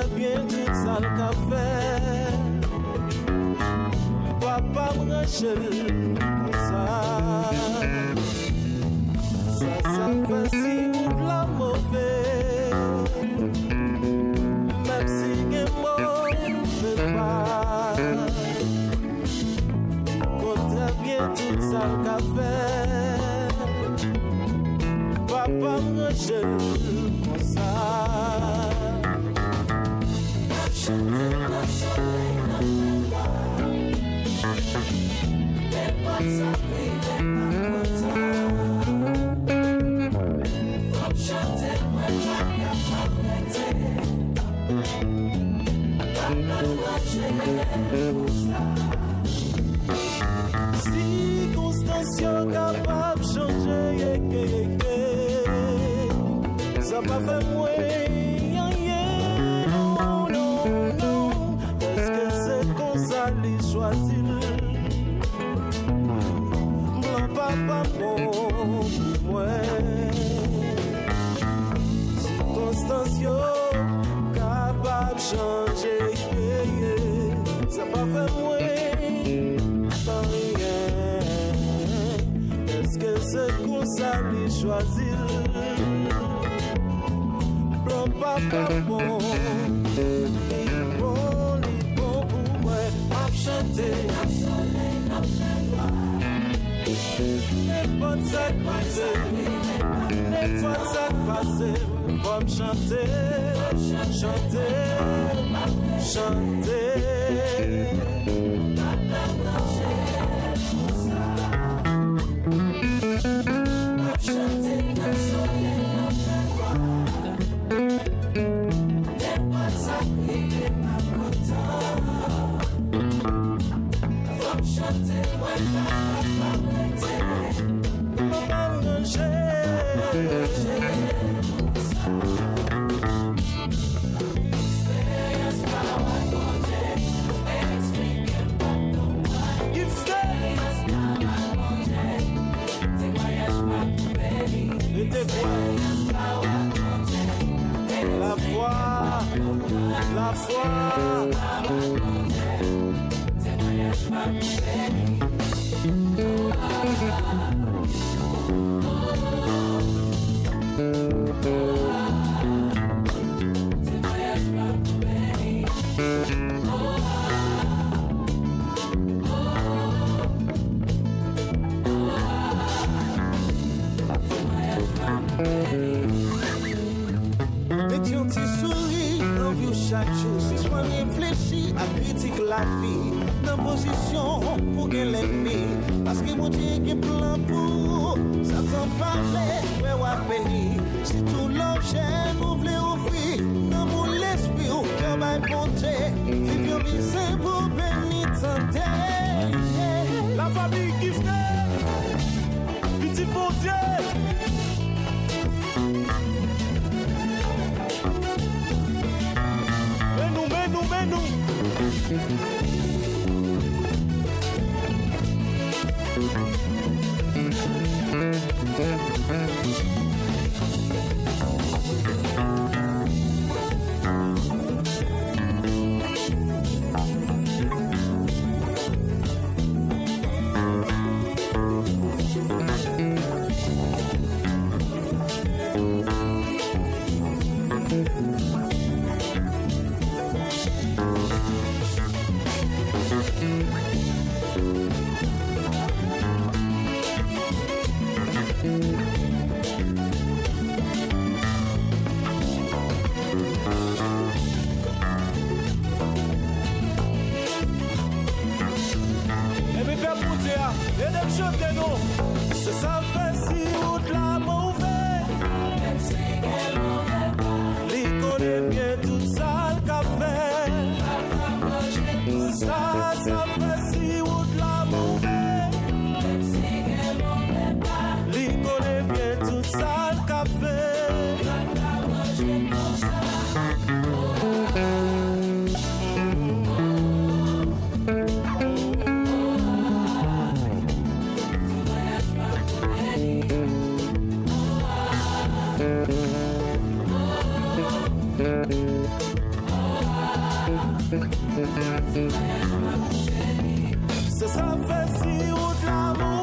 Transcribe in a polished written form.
très bien tout ça le café. Papa me rachète comme ça. Ça fait si ou de la mauvaise. Même si il mauvais pas. Très bien tout ça le café. Papa me rachète comme ça. Circonstances capables de changer, ça pas fait moi, non, non, non, parce que c'est comme ça les choisir. Blanc papa bon pour moi. Circonstances capables de changer, ça pas fait moi. Que c'est qu'on s'allait choisir. Blanc papa bon, il bon pour moi. M'a chanté, n'importe ça passé, n'importe ça passé. Va me chanter, chanter, chanter. La foi. Mettons tes sourires dans vos chaque jour. Si sois réfléchi à critique la vie. Dans position pour que l'ennemi. Parce que mon Dieu qui plan pour. Ça t'en parle, ouais, ouais, béni. Si tout l'objet vous voulez offrir. Dans mon l'esprit, au cœur va monter. Vivre vie c'est pour bénir tenter. La famille qui fait. Petit bon Dieu. Menu. C'est ça fait si ou de la mauvaise. Même si qu'elle mauvais pas. Il connaît bien tout ça le café. Ça fait si ou de la mauvaise. Même si qu'elle mauvais pas. Il connaît bien tout ça le café. C'est ça fait si route l'amour